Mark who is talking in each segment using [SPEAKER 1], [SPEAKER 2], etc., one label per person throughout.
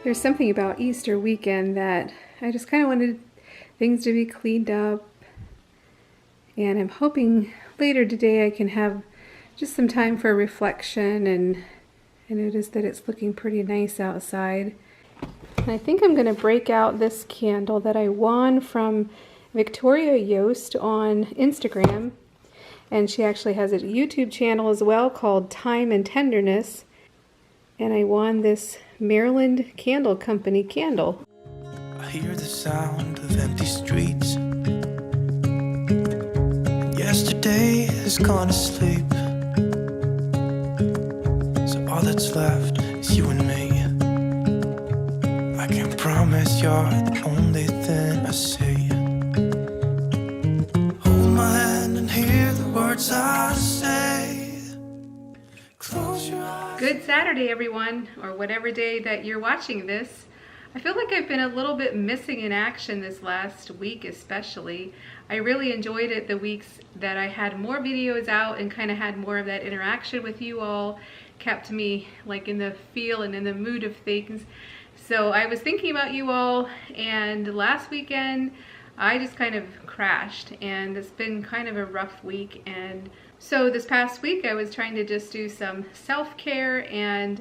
[SPEAKER 1] There's something about Easter weekend that I just kind of wanted things to be cleaned up, and I'm hoping later today I can have just some time for reflection, and I noticed that it's looking pretty nice outside. And I think I'm going to break out this candle that I won from Victoria Yost on Instagram, and she actually has a YouTube channel as well called Time and Tenderness, and I won this Maryland Candle Company candle.
[SPEAKER 2] I hear the sound of empty streets. Yesterday has gone to sleep, so all that's left is you and me. I can't promise you're the only thing I see. Hold my hand and hear the words I say. Close your eyes.
[SPEAKER 1] Good Saturday, everyone, or whatever day that you're watching this. I feel like I've been a little bit missing in action this last week especially. I really enjoyed it the weeks that I had more videos out and kind of had more of that interaction with you all. Kept me like in the feel and in the mood of things. So I was thinking about you all, and last weekend I just kind of crashed, and it's been kind of a rough week. And so this past week I was trying to just do some self-care and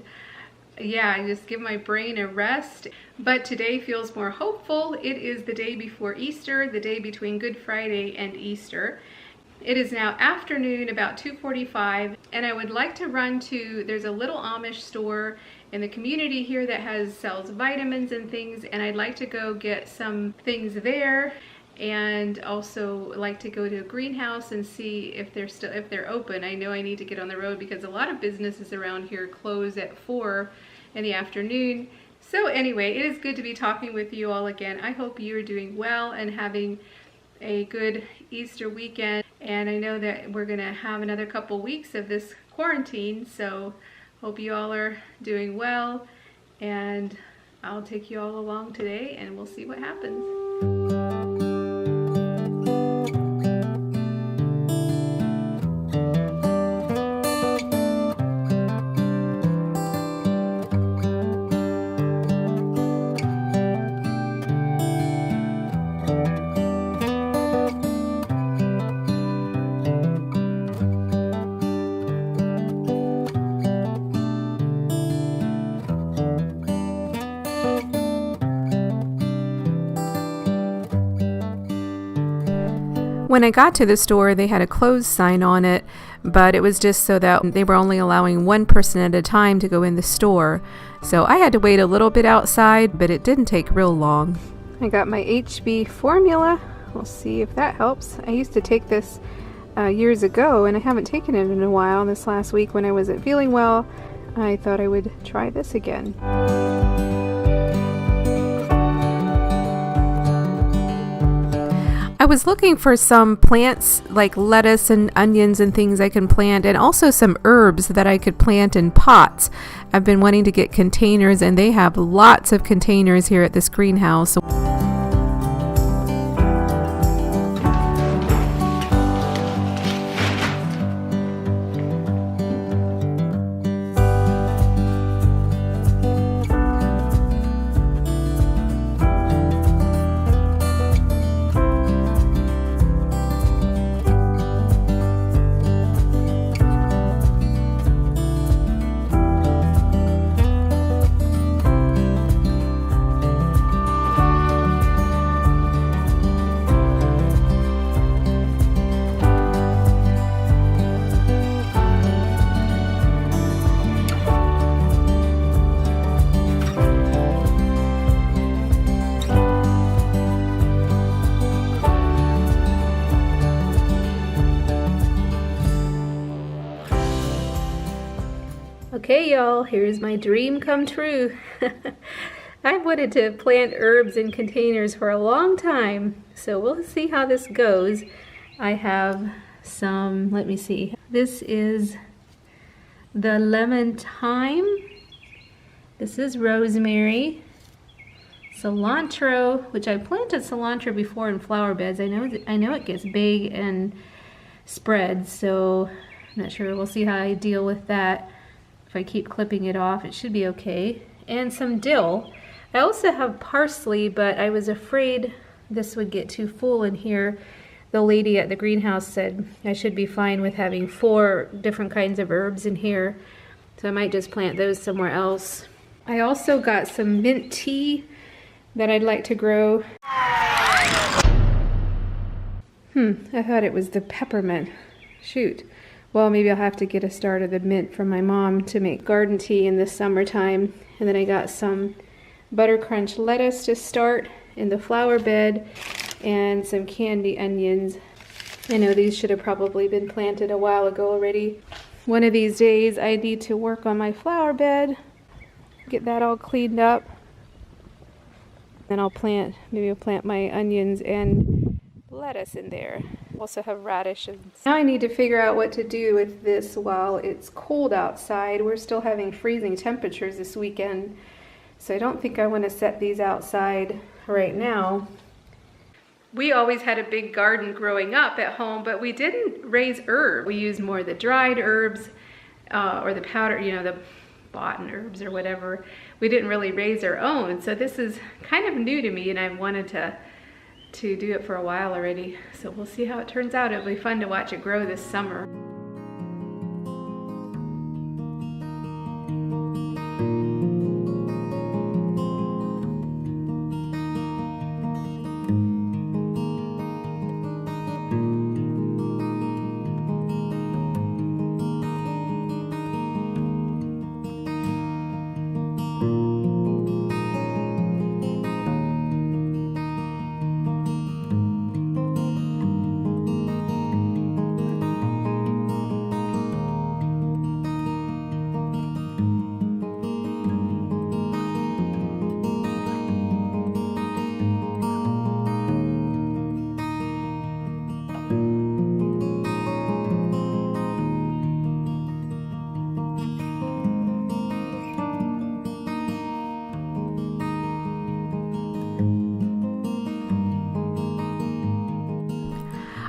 [SPEAKER 1] yeah, I just give my brain a rest. But today feels more hopeful. It is the day before Easter, the day between Good Friday and Easter. It is now afternoon, about 2:45, and I would like to run to, there's a little Amish store in the community here that sells vitamins and things, and I'd like to go get some things there, and also like to go to a greenhouse and see if they're open. I know I need to get on the road because a lot of businesses around here close at 4 in the afternoon. So anyway, it is good to be talking with you all again. I hope you're doing well and having a good Easter weekend. And I know that we're gonna have another couple weeks of this quarantine, so hope you all are doing well. And I'll take you all along today and we'll see what happens. When I got to the store, they had a closed sign on it, but it was just so that they were only allowing one person at a time to go in the store. So I had to wait a little bit outside, but it didn't take real long. I got my HB formula. We'll see if that helps. I used to take this years ago, and I haven't taken it in a while. This last week when I wasn't feeling well, I thought I would try this again. I was looking for some plants like lettuce and onions and things I can plant, and also some herbs that I could plant in pots. I've been wanting to get containers, and they have lots of containers here at this greenhouse. Okay, y'all, here's my dream come true. I've wanted to plant herbs in containers for a long time, so we'll see how this goes. I have some, let me see. This is the lemon thyme. This is rosemary. Cilantro, which I planted cilantro before in flower beds. I know it gets big and spreads, so I'm not sure. We'll see how I deal with that. If I keep clipping it off, it should be okay. And some dill. I also have parsley, but I was afraid this would get too full in here. The lady at the greenhouse said I should be fine with having 4 different kinds of herbs in here. So I might just plant those somewhere else. I also got some mint tea that I'd like to grow. I thought it was the peppermint. Shoot. Well, maybe I'll have to get a start of the mint from my mom to make garden tea in the summertime. And then I got some butter crunch lettuce to start in the flower bed and some candy onions. I know these should have probably been planted a while ago already. One of these days I need to work on my flower bed, get that all cleaned up. Then maybe I'll plant my onions and lettuce in there. Also have radishes. Now I need to figure out what to do with this while it's cold outside. We're still having freezing temperatures this weekend, so I don't think I want to set these outside right now. We always had a big garden growing up at home, but we didn't raise herbs. We used more of the dried herbs or the powder, the bought herbs or whatever. We didn't really raise our own, so this is kind of new to me, and I've wanted to do it for a while already. So we'll see how it turns out. It'll be fun to watch it grow this summer.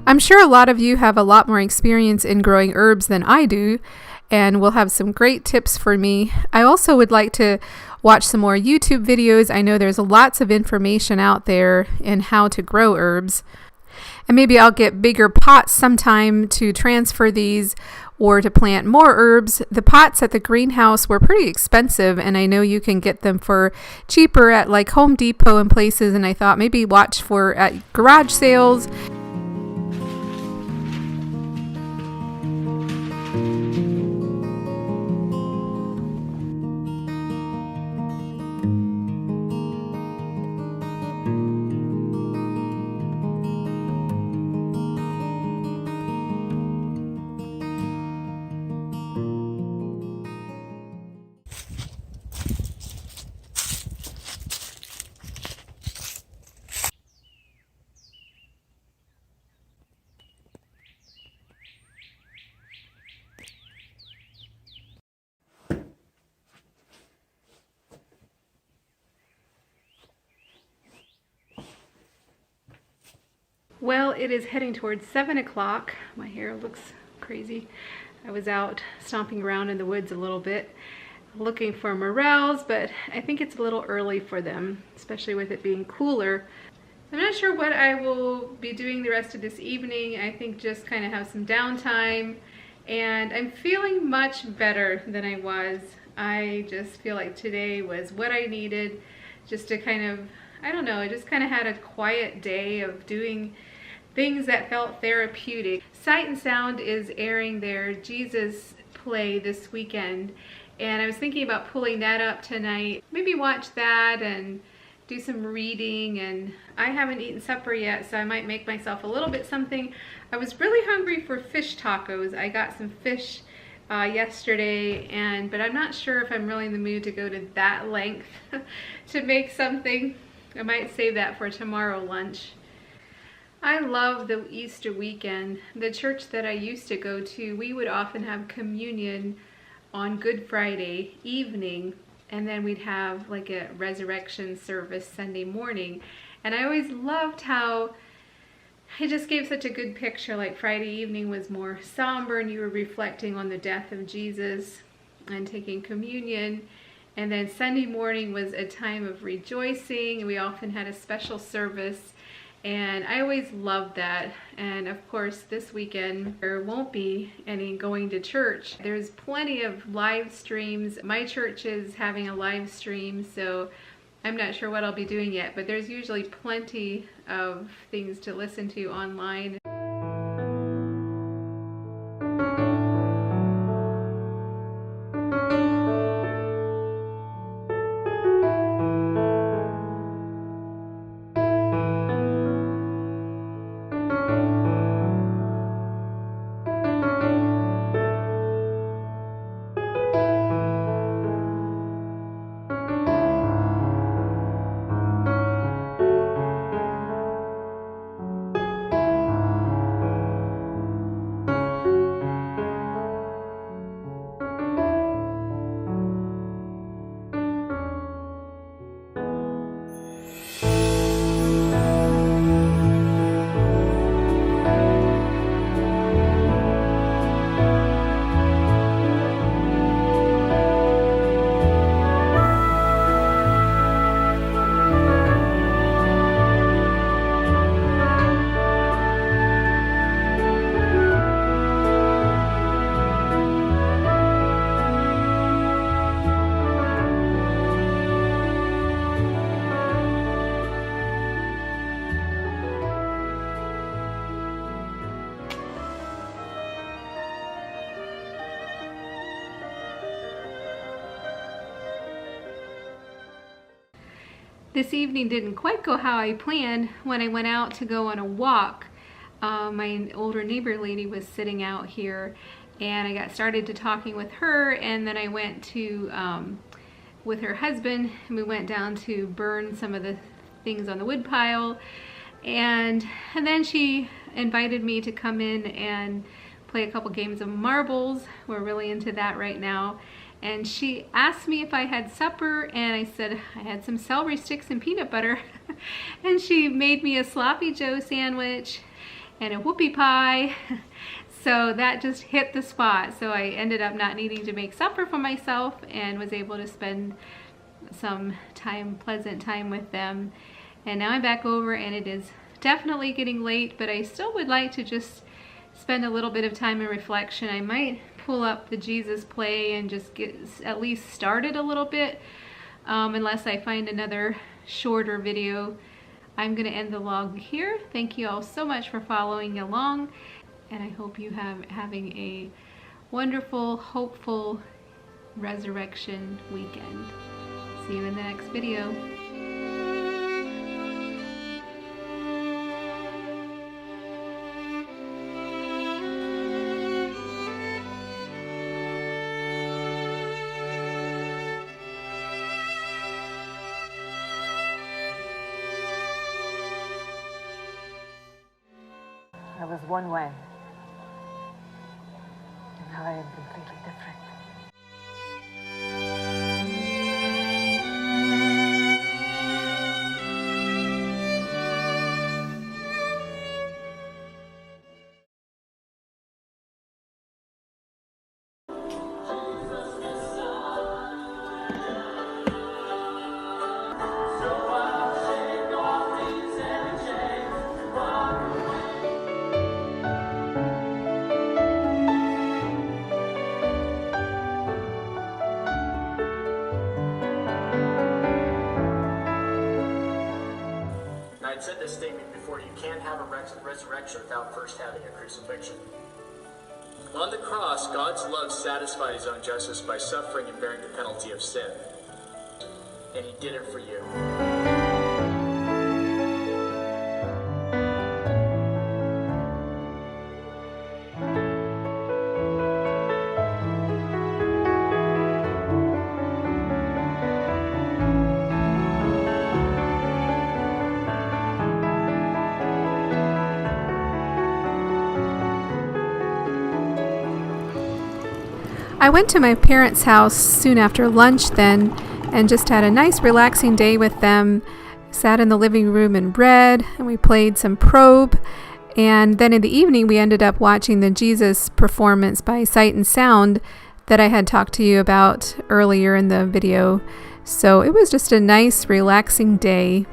[SPEAKER 1] I'm sure a lot of you have a lot more experience in growing herbs than I do, and will have some great tips for me. I also would like to watch some more YouTube videos. I know there's lots of information out there in how to grow herbs. And maybe I'll get bigger pots sometime to transfer these or to plant more herbs. The pots at the greenhouse were pretty expensive, and I know you can get them for cheaper at like Home Depot and places, and I thought maybe watch for at garage sales. Well, it is heading towards 7 o'clock. My hair looks crazy. I was out stomping around in the woods a little bit looking for morels, but I think it's a little early for them, especially with it being cooler. I'm not sure what I will be doing the rest of this evening. I think just kind of have some downtime, and I'm feeling much better than I was. I just feel like today was what I needed just to kind of, I don't know, I just kind of had a quiet day of doing things that felt therapeutic. Sight and Sound is airing their Jesus play this weekend, and I was thinking about pulling that up tonight. Maybe watch that and do some reading, and I haven't eaten supper yet, so I might make myself a little bit something. I was really hungry for fish tacos. I got some fish yesterday, but I'm not sure if I'm really in the mood to go to that length to make something. I might save that for tomorrow lunch. I love the Easter weekend. The church that I used to go to, we would often have communion on Good Friday evening, and then we'd have like a resurrection service Sunday morning. And I always loved how it just gave such a good picture. Like Friday evening was more somber and you were reflecting on the death of Jesus and taking communion. And then Sunday morning was a time of rejoicing. We often had a special service, and I always loved that. And of course this weekend there won't be any going to church. There's plenty of live streams. My church is having a live stream, so I'm not sure what I'll be doing yet, but there's usually plenty of things to listen to online. This evening didn't quite go how I planned. When I went out to go on a walk, my older neighbor lady was sitting out here, and I got started to talking with her, and then I went to with her husband, and we went down to burn some of the things on the wood pile, and then she invited me to come in and play a couple games of marbles. We're really into that right now. And she asked me if I had supper, and I said I had some celery sticks and peanut butter. And she made me a sloppy joe sandwich and a whoopie pie. So that just hit the spot. So I ended up not needing to make supper for myself and was able to spend some time, pleasant time with them. And now I'm back over, and it is definitely getting late, but I still would like to just spend a little bit of time in reflection. I might pull up the Jesus play and just get at least started a little bit, unless I find another shorter video. I'm going to end the log here. Thank you all so much for following along, and I hope you having a wonderful, hopeful resurrection weekend. See you in the next video.
[SPEAKER 3] I was one way, and now I am completely different.
[SPEAKER 4] I'd said this statement before, you can't have a resurrection without first having a crucifixion. On the cross, God's love satisfied his own justice by suffering and bearing the penalty of sin. And he did it for you.
[SPEAKER 1] I went to my parents' house soon after lunch then and just had a nice relaxing day with them. Sat in the living room and read, and we played some probe. And then in the evening we ended up watching the Jesus performance by Sight and Sound that I had talked to you about earlier in the video. So it was just a nice relaxing day.